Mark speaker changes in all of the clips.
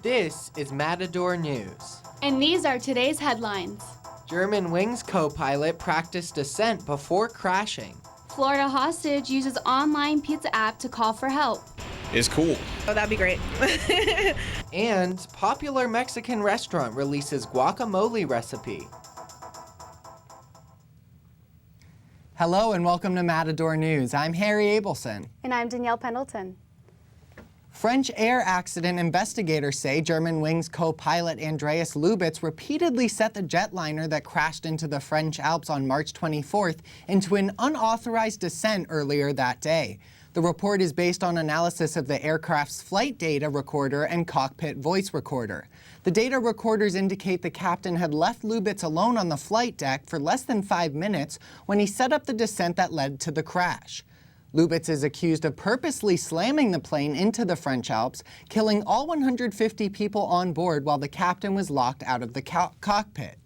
Speaker 1: This is Matador News.
Speaker 2: And these are today's headlines.
Speaker 1: Germanwings co-pilot practiced descent before crashing.
Speaker 2: Florida hostage uses online pizza app to call for help.
Speaker 3: Is cool.
Speaker 4: Oh, that'd be great.
Speaker 1: And popular Mexican restaurant releases guacamole recipe. Hello and welcome to Matador News. I'm Harry Abelson.
Speaker 2: And I'm Danielle Pendleton.
Speaker 1: French air accident investigators say Germanwings co-pilot Andreas Lubitz repeatedly set the jetliner that crashed into the French Alps on March 24th into an unauthorized descent earlier that day. The report is based on analysis of the aircraft's flight data recorder and cockpit voice recorder. The data recorders indicate the captain had left Lubitz alone on the flight deck for less than 5 minutes when he set up the descent that led to the crash. Lubitz is accused of purposely slamming the plane into the French Alps, killing all 150 people on board while the captain was locked out of the cockpit.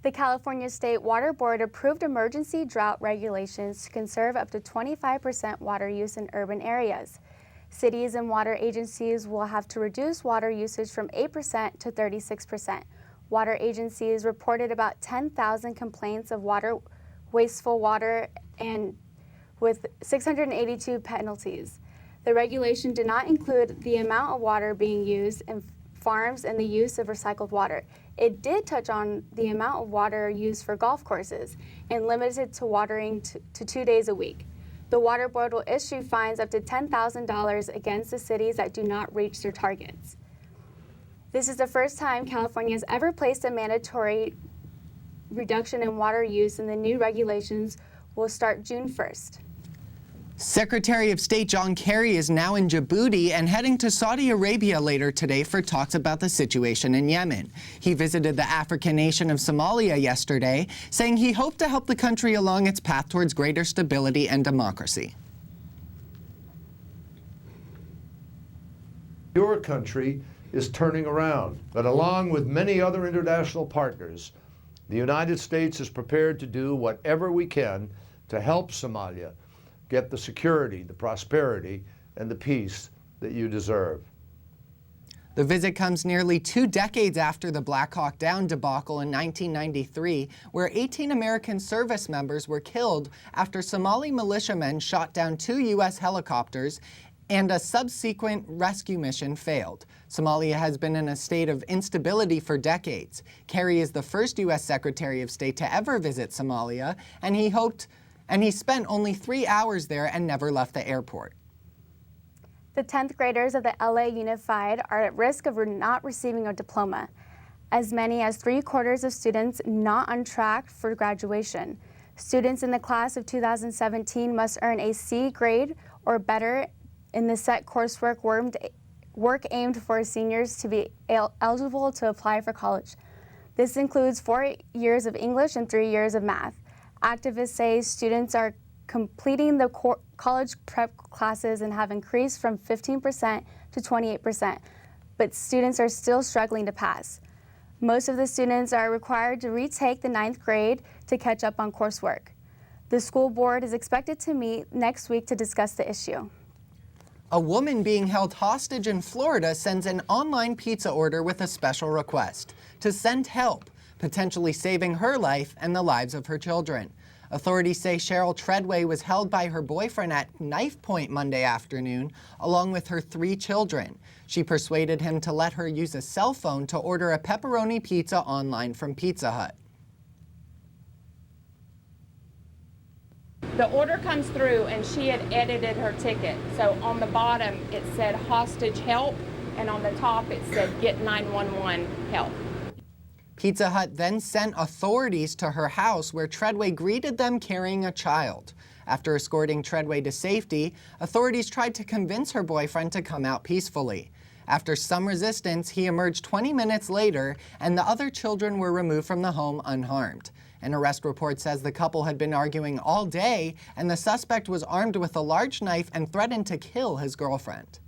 Speaker 5: The California State Water Board approved emergency drought regulations to conserve up to 25% water use in urban areas. Cities and water agencies will have to reduce water usage from 8% to 36%. Water agencies reported about 10,000 complaints of wasteful water and with 682 penalties. The regulation did not include the amount of water being used in farms and the use of recycled water. It did touch on the amount of water used for golf courses and limited to watering to 2 days a week. The Water Board will issue fines up to $10,000 against the cities that do not reach their targets. This is the first time California has ever placed a mandatory reduction in water use, and the new regulations will start June 1st.
Speaker 1: Secretary of State John Kerry is now in Djibouti and heading to Saudi Arabia later today for talks about the situation in Yemen. He visited the African nation of Somalia yesterday, saying he hoped to help the country along its path towards greater stability and democracy.
Speaker 6: Your country is turning around, but along with many other international partners, the United States is prepared to do whatever we can to help Somalia get the security, the prosperity, and the peace that you deserve.
Speaker 1: The visit comes nearly 2 decades after the Black Hawk Down debacle in 1993, where 18 American service members were killed after Somali militiamen shot down 2 U.S. helicopters and a subsequent rescue mission failed. Somalia has been in a state of instability for decades. Kerry is the first U.S. Secretary of State to ever visit Somalia, and he spent only 3 hours there and never left the airport.
Speaker 5: The 10th graders of the LA Unified are at risk of not receiving a diploma. As many as 3/4 of students not on track for graduation. Students in the class of 2017 must earn a C grade or better in the set coursework work aimed for seniors to be eligible to apply for college. This includes 4 years of English and 3 years of math. Activists say students are completing the college prep classes and have increased from 15% to 28%, but students are still struggling to pass. Most of the students are required to retake the 9th grade to catch up on coursework. The school board is expected to meet next week to discuss the issue.
Speaker 1: A woman being held hostage in Florida sends an online pizza order with a special request to send help, potentially saving her life and the lives of her children. Authorities say Cheryl Treadway was held by her boyfriend at knife point Monday afternoon, along with her 3 children. She persuaded him to let her use a cell phone to order a pepperoni pizza online from Pizza Hut.
Speaker 7: The order comes through and she had edited her ticket. So on the bottom it said hostage help, and on the top it said get 911 help.
Speaker 1: Pizza Hut then sent authorities to her house, where Treadway greeted them carrying a child. After escorting Treadway to safety, authorities tried to convince her boyfriend to come out peacefully. After some resistance, he emerged 20 minutes later, and the other children were removed from the home unharmed. An arrest report says the couple had been arguing all day, and the suspect was armed with a large knife and threatened to kill his girlfriend.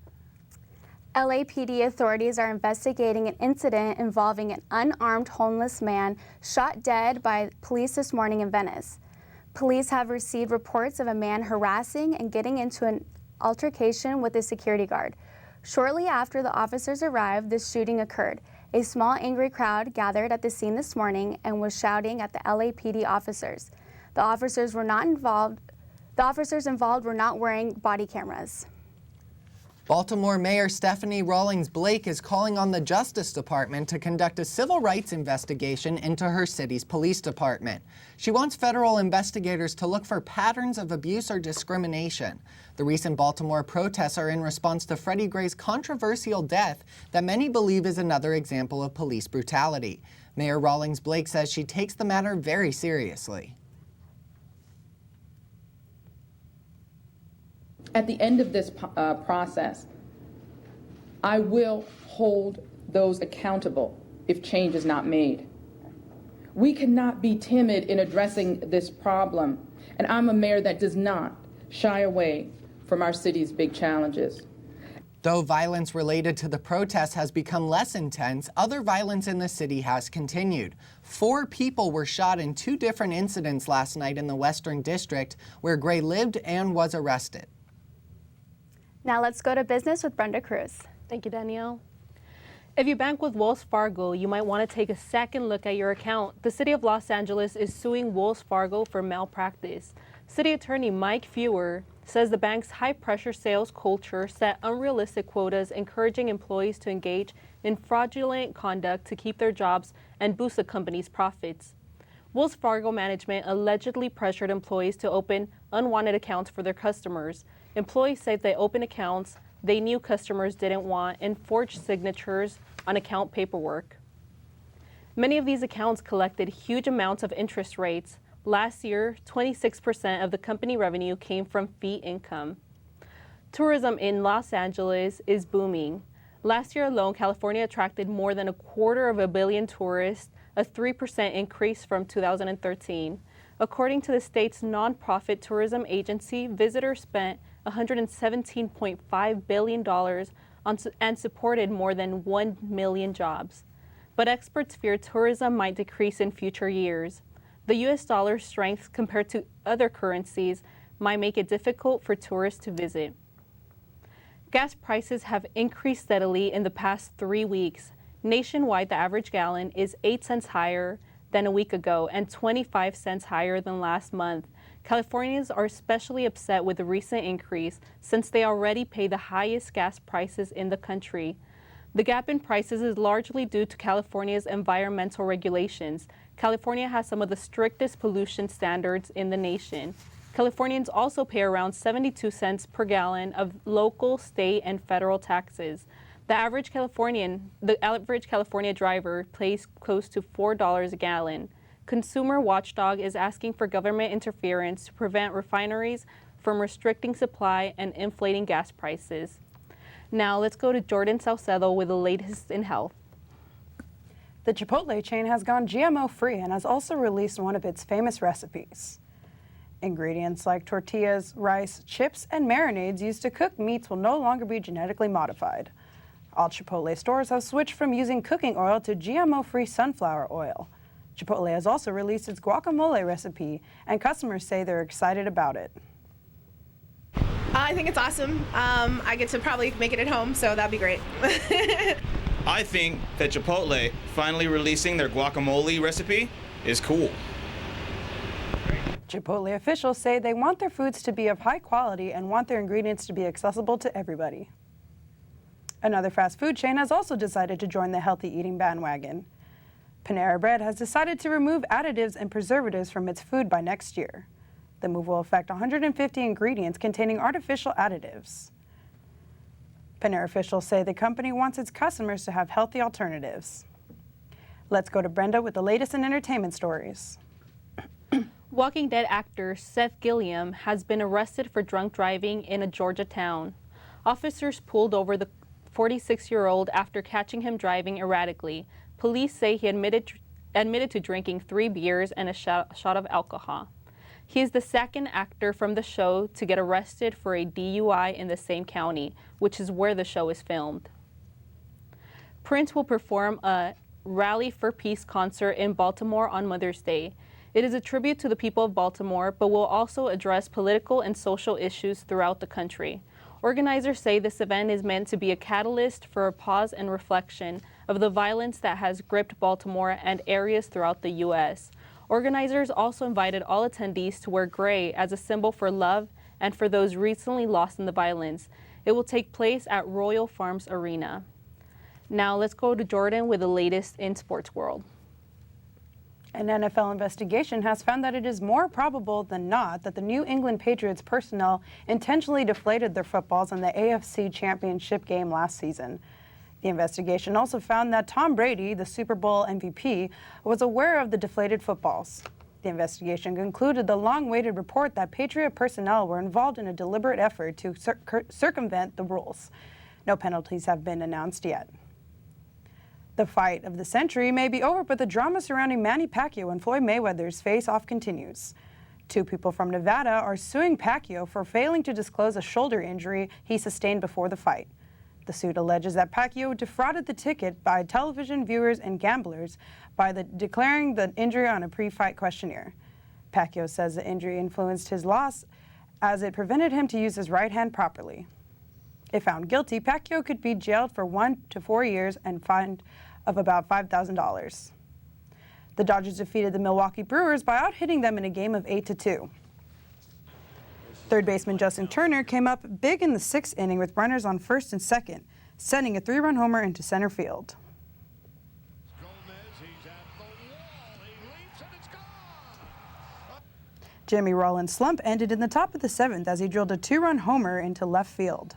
Speaker 5: LAPD authorities are investigating an incident involving an unarmed homeless man shot dead by police this morning in Venice. Police have received reports of a man harassing and getting into an altercation with a security guard. Shortly after the officers arrived, the shooting occurred. A small angry crowd gathered at the scene this morning and was shouting at the LAPD officers. The officers involved were not wearing body cameras.
Speaker 1: Baltimore Mayor Stephanie Rawlings-Blake is calling on the Justice Department to conduct a civil rights investigation into her city's police department. She wants federal investigators to look for patterns of abuse or discrimination. The recent Baltimore protests are in response to Freddie Gray's controversial death that many believe is another example of police brutality. Mayor Rawlings-Blake says she takes the matter very seriously.
Speaker 3: At the end of this process, I will hold those accountable if change is not made. We cannot be timid in addressing this problem, and I'm a mayor that does not shy away from our city's big challenges.
Speaker 1: Though violence related to the protests has become less intense, other violence in the city has continued. 4 people were shot in 2 different incidents last night in the Western District, where Gray lived and was arrested.
Speaker 5: Now let's go to business with Brenda Cruz.
Speaker 4: Thank you, Danielle. If you bank with Wells Fargo, you might want to take a second look at your account. The city of Los Angeles is suing Wells Fargo for malpractice. City Attorney Mike Fewer says the bank's high-pressure sales culture set unrealistic quotas, encouraging employees to engage in fraudulent conduct to keep their jobs and boost the company's profits. Wells Fargo management allegedly pressured employees to open unwanted accounts for their customers. Employees say they opened accounts they knew customers didn't want and forged signatures on account paperwork. Many of these accounts collected huge amounts of interest rates. Last year, 26% of the company revenue came from fee income. Tourism in Los Angeles is booming. Last year alone, California attracted more than 250 million tourists, a 3% increase from 2013. According to the state's nonprofit tourism agency, visitors spent $117.5 billion and supported more than 1 million jobs. But experts fear tourism might decrease in future years. The U.S. dollar's strength compared to other currencies might make it difficult for tourists to visit. Gas prices have increased steadily in the past 3 weeks. Nationwide, the average gallon is 8 cents higher than a week ago and 25 cents higher than last month. Californians are especially upset with the recent increase since they already pay the highest gas prices in the country. The gap in prices is largely due to California's environmental regulations. California has some of the strictest pollution standards in the nation. Californians also pay around 72 cents per gallon of local, state, and federal taxes. The average California driver pays close to $4 a gallon. Consumer Watchdog is asking for government interference to prevent refineries from restricting supply and inflating gas prices. Now let's go to Jordan Saucedo with the latest in health.
Speaker 8: The Chipotle chain has gone GMO-free and has also released one of its famous recipes. Ingredients like tortillas, rice, chips, and marinades used to cook meats will no longer be genetically modified. All Chipotle stores have switched from using cooking oil to GMO-free sunflower oil. Chipotle has also released its guacamole recipe, and customers say they're excited about it.
Speaker 9: I think it's awesome. I get to probably make it at home, so that'd be great.
Speaker 10: I think that Chipotle finally releasing their guacamole recipe is cool.
Speaker 8: Chipotle officials say they want their foods to be of high quality and want their ingredients to be accessible to everybody. Another fast food chain has also decided to join the healthy eating bandwagon. Panera Bread has decided to remove additives and preservatives from its food by next year. The move will affect 150 ingredients containing artificial additives. Panera officials say the company wants its customers to have healthy alternatives. Let's go to Brenda with the latest in entertainment stories.
Speaker 4: Walking Dead actor Seth Gilliam has been arrested for drunk driving in a Georgia town. Officers pulled over the 46-year-old after catching him driving erratically. Police say he admitted to drinking 3 beers and a shot of alcohol. He is the second actor from the show to get arrested for a DUI in the same county, which is where the show is filmed. Prince will perform a Rally for Peace concert in Baltimore on Mother's Day. It is a tribute to the people of Baltimore, but will also address political and social issues throughout the country. Organizers say this event is meant to be a catalyst for a pause and reflection of the violence that has gripped Baltimore and areas throughout the U.S. Organizers also invited all attendees to wear gray as a symbol for love and for those recently lost in the violence. It will take place at Royal Farms Arena. Now let's go to Jordan with the latest in sports world.
Speaker 8: An NFL investigation has found that it is more probable than not that the New England Patriots personnel intentionally deflated their footballs in the AFC Championship game last season. The investigation also found that Tom Brady, the Super Bowl MVP, was aware of the deflated footballs. The investigation concluded the long-awaited report that Patriot personnel were involved in a deliberate effort to circumvent the rules. No penalties have been announced yet. The fight of the century may be over, but the drama surrounding Manny Pacquiao and Floyd Mayweather's face-off continues. Two people from Nevada are suing Pacquiao for failing to disclose a shoulder injury he sustained before the fight. The suit alleges that Pacquiao defrauded the ticket by television viewers and gamblers by declaring the injury on a pre-fight questionnaire. Pacquiao says the injury influenced his loss as it prevented him to use his right hand properly. If found guilty, Pacquiao could be jailed for 1 to 4 years and fined of about $5,000. The Dodgers defeated the Milwaukee Brewers by out-hitting them in a game of 8-2. Third baseman Justin Turner came up big in the 6th inning with runners on first and second, sending a 3-run homer into center field. Jimmy Rollins' slump ended in the top of the 7th as he drilled a 2-run homer into left field.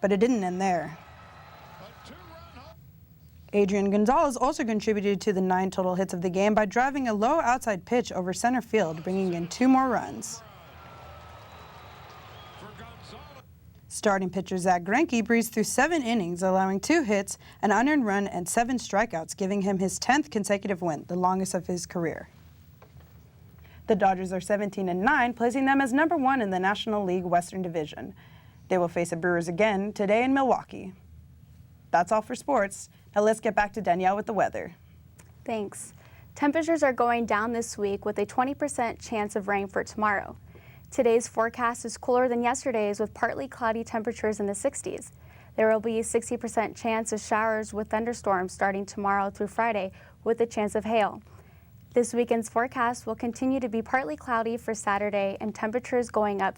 Speaker 8: But it didn't end there. Adrian Gonzalez also contributed to the 9 total hits of the game by driving a low outside pitch over center field, bringing in 2 more runs. Starting pitcher Zach Greinke breezed through 7 innings, allowing 2 hits, an unearned run, and 7 strikeouts, giving him his 10th consecutive win, the longest of his career. The Dodgers are 17-9, placing them as number 1 in the National League Western Division. They will face the Brewers again today in Milwaukee. That's all for sports. Now let's get back to Danielle with the weather.
Speaker 5: Thanks. Temperatures are going down this week with a 20% chance of rain for tomorrow. Today's forecast is cooler than yesterday's with partly cloudy temperatures in the 60s. There will be a 60% chance of showers with thunderstorms starting tomorrow through Friday with a chance of hail. This weekend's forecast will continue to be partly cloudy for Saturday and temperatures going up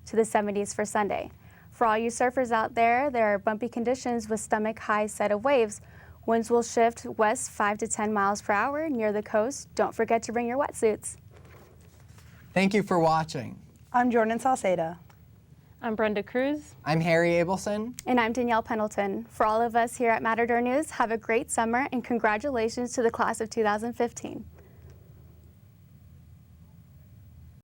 Speaker 5: to the 70s for Sunday. For all you surfers out there are bumpy conditions with stomach-high set of waves. Winds will shift west 5 to 10 miles per hour near the coast. Don't forget to bring your wetsuits.
Speaker 1: Thank you for watching.
Speaker 8: I'm Jordan Saucedo.
Speaker 4: I'm Brenda Cruz.
Speaker 1: I'm Harry Abelson.
Speaker 5: And I'm Danielle Pendleton. For all of us here at Matador News, have a great summer and congratulations to the class of 2015.